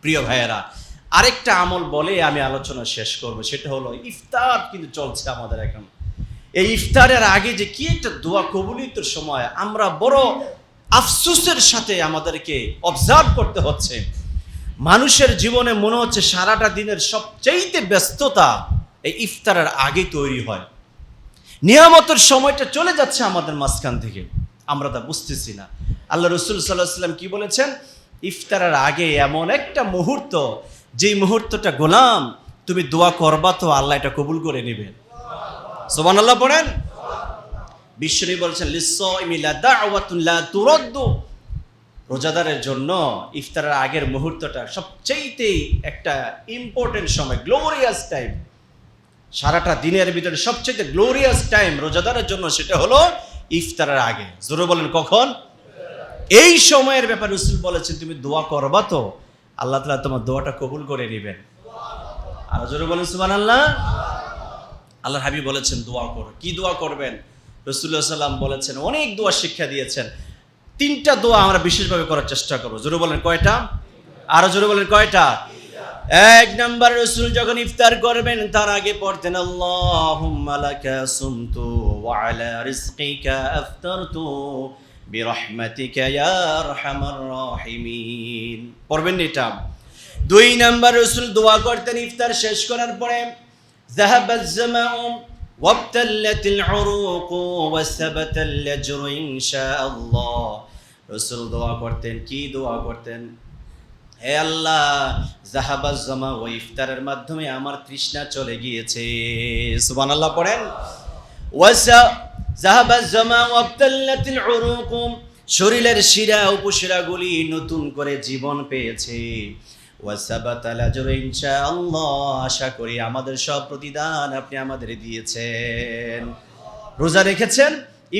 প্রিয় ভাইয়েরা, আরেকটা আমল বলে আমি আলোচনা শেষ করব, সেটা হলো ইফতার কিন্তু চলছে আমাদের এখন। এই ইফতারের আগে যে কি একটা দোয়া কবুলিয়তের সময় আমরা বড় আফসোসের সাথে আমাদেরকে অবজার্ভ করতে হচ্ছে। মানুষের জীবনে মনে হচ্ছে সারাটা দিনের সবচেয়ে ব্যস্ততা এই ইফতারের আগে তৈরি হয়। নিয়ামতের সময়টা চলে যাচ্ছে আমাদের মাঝখান থেকে, আমরা তা বুঝতেছি না। আল্লাহ রসুল সাল্লাল্লাহু আলাইহি ওয়াসাল্লাম কি বলেছেন? ইফতারের আগে এমন একটা মুহূর্ত, যেই মুহূর্তটা গোলাম তুমি দোয়া করবা তো আল্লাহ এটা কবুল করে নেবেন। সুবহানাল্লাহ পড়েন। বিশ্বনবী বলেছেন লিস-সাইমি লাদাওয়াতুন লা তুরাদ্দু, রোজাদারের জন্য ইফতারের আগের মুহূর্তটা সবচেয়ে একটা ইম্পর্টেন্ট সময়, গ্লোরিয়াস টাইম। সারাটা দিনের ভিতরে সবচেয়ে গ্লোরিয়াস টাইম রোজাদারের জন্য সেটা হলো ইফতারের আগে। জোরে বলেন কখন? এই সময়ের ব্যাপারে রাসূল বলেছেন তুমি দোয়া করবা তো আল্লাহ তাআলা তোমার দোয়াটা কবুল করে নেবেন। আর জোরে বলেন সুবহানাল্লাহ। আল্লাহর হাবিব বলেছেন দোয়া করো। কি দোয়া করবেন? রাসূলুল্লাহ সাল্লাল্লাহু আলাইহি ওয়াসাল্লাম বলেছেন, অনেক দোয়া শিক্ষা দিয়েছেন। 3টা দোয়া আমরা বিশেষভাবে করার চেষ্টা করব। জোরে বলেন কয়টা? আরো জোরে বলেন কয়টা? 1 নাম্বার, রাসূল যখন ইফতার করবেন তার আগে পড়তেন আল্লাহুম্মা লাকা সুমতু ওয়া আলা রিজকিকা আফতারতু বিরহমাতিকা ইয়া আরহামার রাহিমিন। পড়বেন এটা। 2 নাম্বার, রাসূল দোয়া করতেন ইফতার শেষ করার পরে যাহাবাজ জামাউ ওয়াবতাল্লাতিল উরুকু ওয়া সাবাতাল আজরু ইনশাআল্লাহ। রাসূল দোয়া করতেন, কি দোয়া করতেন? হে আল্লাহ, যাহাবাজ জামা ও ইফতারের মাধ্যমে আমার তৃষ্ণা চলে গিয়েছে। সুবহানাল্লাহ পড়েন। যাহাবাজ জামা ওয়াবতাল্লাতিল উরুকু, শরীরের শিরা উপশিরাগুলি নতুন করে জীবন পেয়েছে। ওয়াসাবাতাল আজরু ইনশাআল্লাহ, আশা করি আমাদের সব প্রতিদান আপনি আমাদের দিয়েছেন। রোজা রেখেছেন,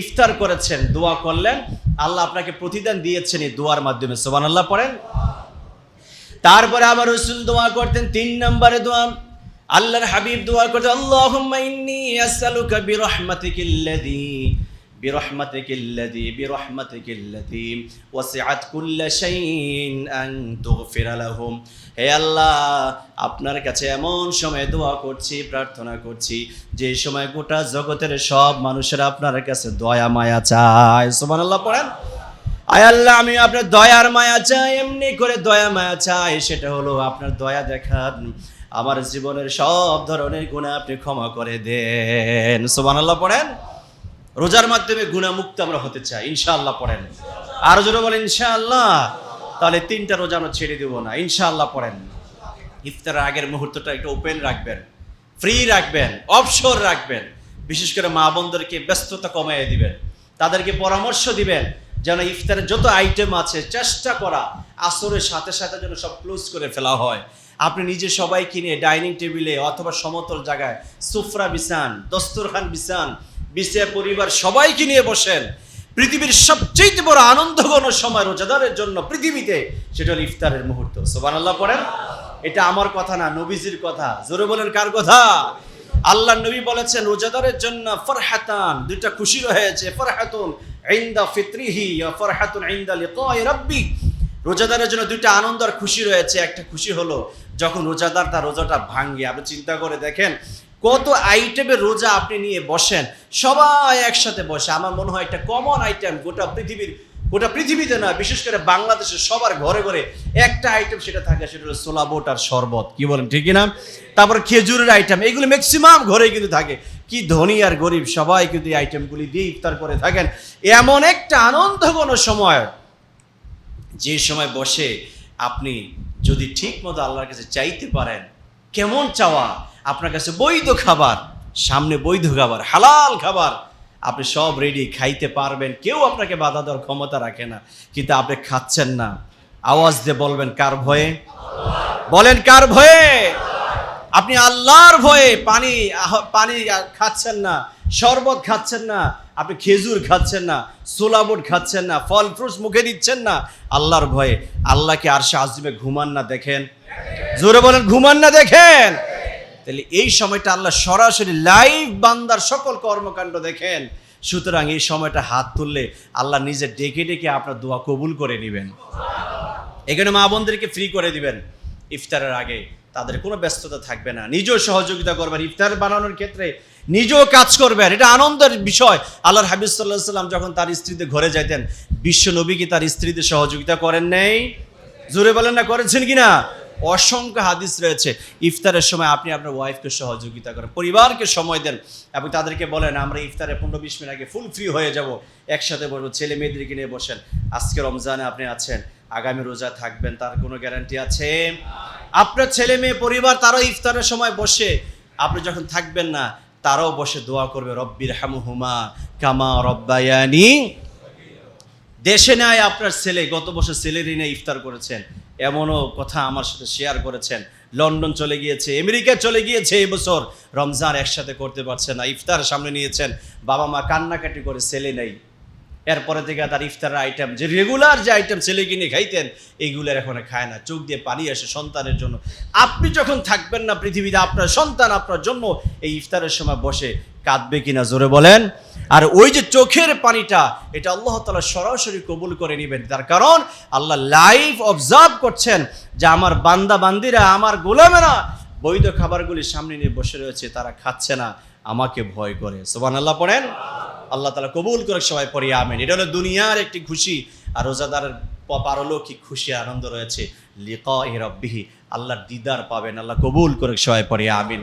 ইফতার করেছেন, দোয়া করলেন, আল্লাহ আপনাকে প্রতিদান দিয়েছেন এই দোয়ার মাধ্যমে। সুবহানাল্লাহ পড়েন। তারপরে আবার রাসূল দোয়া করতেন 3 নম্বরে দোয়া, আল্লাহর হাবিব দোয়া করতেন আল্লাহুম্মা ইন্নী আসআলুকা বিরহমাতিকাল্লাযী ওয়াসিআত কুল্লা শাইইন আন তুগফিরা লাহুম। হে আল্লাহ, আপনার কাছে এমন সময় দোয়া করছি, প্রার্থনা করছি যে সময় গোটা জগতের সব মানুষেরা আপনার কাছে দয়া মায়া চায়। সুবহানাল্লাহ পড়েন। আয় আল্লাহ, আমি আপনার দয়ার মায়া চাই, এমনি করে দয়া মায়া চাই, সেটা হলো আপনার দয়া দেখান, আমার জীবনের সব ধরনের গুনাহ আপনি ক্ষমা করে দেন। সুবহানাল্লাহ পড়েন। রোজার মাধ্যমে গুনাহ মুক্ত আমরা হতে চাই, ইনশাআল্লাহ পড়েন। আর জোরে বলেন ইনশাআল্লাহ। তাহলে 3টা রোজা আমরা ছেড়ে দেব না, ইনশাআল্লাহ পড়েন। ইফতারের আগের মুহূর্তটা একটু ওপেন রাখবেন, ফ্রি রাখবেন, অবসর রাখবেন। বিশেষ করে মা বোনদেরকে ব্যস্ততা কমিয়ে দিবেন, তাদেরকে পরামর্শ দিবেন যেন ইফতারের যত আইটেম আছে চেষ্টা করা আসরের সাথে সাথে যেন সব ক্লোজ করে ফেলা হয়। আপনি নিজে সবাইকে নিয়ে ডাইনিং টেবিলে অথবা সমতল জায়গায় সুফরা বিছান, দস্তরখান বিছান, বিছিয়ে পরিবার সবাইকে নিয়ে বসেন। পৃথিবীর সবচেয়ে বড় আনন্দঘন সময় রোজাদারের জন্য পৃথিবীতে, সেটা হলো ইফতারের মুহূর্ত। সুবহানাল্লাহ পড়েন। এটা আমার কথা না, নবীজির কথা। জোরে বলেন কার কথা? আল্লাহর নবী বলেছেন রোজাদারের জন্য ফরহাতান, 2টা খুশি রয়েছে, ফরহাতুন ইনদা ফিত্রিহি ওয়া ফরহাতুন ইনদা লিকাই রাব্বি। রোজাদারের জন্য 2টা আনন্দ আর খুশি রয়েছে। একটা খুশি হলো যখন রোজাদার তার রোজাটা ভাঙে। আপনি চিন্তা করে দেখেন কত আইটেমের রোজা আপনি নিয়ে বসেন, সবাই একসাথে বসে। আমার মনে হয় একটা কমন আইটেম গোটা পৃথিবীতে না, বিশেষ করে বাংলাদেশের সবার ঘরে ঘরে একটা আইটেম সেটা থাকে, সেটা হলো ছোলা বুট আর শরবত। কি বলেন, ঠিক না? তারপর খেজুরের আইটেম, এগুলো ম্যাক্সিমাম ঘরে কিন্তু থাকে। কি ধনী আর গরিব সবাই কিন্তু এই আইটেমগুলি দিয়ে ইফতার করে থাকেন। এমন একটা আনন্দঘন সময়, যে সময় বসে আপনি যদি ঠিক মতো আল্লাহর কাছে চাইতে পারেন, কেমন চাওয়া, আপনার কাছে বৈধ খাবার, সামনে বৈধ খাবার, হালাল খাবার, আপনি সব রেডি, খাইতে পারবেন, কেউ আপনাকে বাধা দেওয়ার ক্ষমতা রাখে না, কিন্তু আপনি খাচ্ছেন না। আওয়াজ দিয়ে বলবেন কার ভয়ে? বলেন কার ভয়ে? আপনি আল্লাহর ভয়ে পানি খাচ্ছেন না, শরবত খাচ্ছেন না, আপনি খেজুর খাচ্ছেন না, ছোলা বুট খাচ্ছেন না, ফল ফ্রুটস মুখে দিচ্ছেন না, আল্লাহর ভয়ে। আল্লাহকে আরশে আজিমে ঘুমান না দেখেন? জোরে বলেন ঘুমান না দেখেন? তাহলে এই সময়টা আল্লাহ সরাসরি লাইভ বান্দার সকল কর্মকাণ্ড দেখেন। সুতরাং এই সময়টা হাত তুললে আল্লাহ নিজে ডেকে ডেকে আপনার দোয়া কবুল করে নেবেন। এখানে মা বোনদেরকে ফ্রি করে দিবেন ইফতারের আগে, তাদের কোনো ব্যস্ততা থাকবে না, নিজেও সহযোগিতা করবেন ইফতার বানানোর ক্ষেত্রে, নিজেও কাজ করবেন, এটা আনন্দের বিষয়। আল্লাহর হাবিব সাল্লাল্লাহু আলাইহি সাল্লাম যখন তার স্ত্রীদের ঘরে যাইতেন, বিশ্ব নবী কি তার স্ত্রীদের সহযোগিতা করেন নাই? জোরে বলেন না, করেছেন কিনা? অসংখ্য হাদিস রয়েছে। ইফতারের সময় আপনি আপনার ওয়াইফকে সহযোগিতা করেন, পরিবারকে সময় দেন এবং তাদেরকে বলেন আমরা ইফতারে 15-20 মিনিট আগে ফুল ফ্রি হয়ে যাব, একসাথে বসবো, ছেলে মেয়েদেরকে নিয়ে বসেন। আজকে রমজানে আপনি আছেন, আগামী রোজা থাকবেন, তার কোনো গ্যারান্টি আছে? আপনার ছেলে মেয়ে পরিবার তারাও ইফতারের সময় বসে, আপনি যখন থাকবেন না তারাও বসে দোয়া করবে, রব্বির হামহুমা কামা রব্বায়ানি। দেশে নেয় আপনার ছেলে গত বছর ছেলেরই নিয়ে ইফতার করেছেন, এমনও কথা আমার সাথে শেয়ার করেছেন। লন্ডন চলে গিয়েছে, আমেরিকা চলে গিয়েছে, এই বছর রমজান একসাথে করতে পারছে না, ইফতার সামনে নিয়েছেন, বাবা মা কান্নাকাটি করে, ছেলে নেই। এরপরে থেকে তার ইফতারের আইটেম, যে রেগুলার যে আইটেম ছেলে কিনে খাইতেন, এইগুলোর এখন খায় না, চোখ দিয়ে পানি আসে সন্তানের জন্য। আপনি যখন থাকবেন না পৃথিবীতে, আপনার সন্তান আপনার জন্য এই ইফতারের সময় বসে কাঁদবে কিনা, জোরে বলেন? আর ওই যে চোখের পানিটা, এটা আল্লাহ তাআলা সরাসরি কবুল করে নেবেন, তার কারণ আল্লাহ লাইভ অবজার্ভ করছেন যে আমার বান্দা বান্দিরা, আমার গোলামেরা বৈধ খাবারগুলি সামনে নিয়ে বসে রয়েছে, তারা খাচ্ছে না, আমাকে ভয় করে। সুবহানাল্লাহ পড়েন। আল্লাহ তাআলা কবুল করে, সবাই পড়ি আমিন। এটা হলো দুনিয়ার একটি খুশি, আর রোজাদারের পারলৌকিক খুশি আনন্দ রয়েছে, লিকাই রাব্বিহি, আল্লাহর দিদার পাবেন। আল্লাহ কবুল করে, সবাই পড়ি আমিন।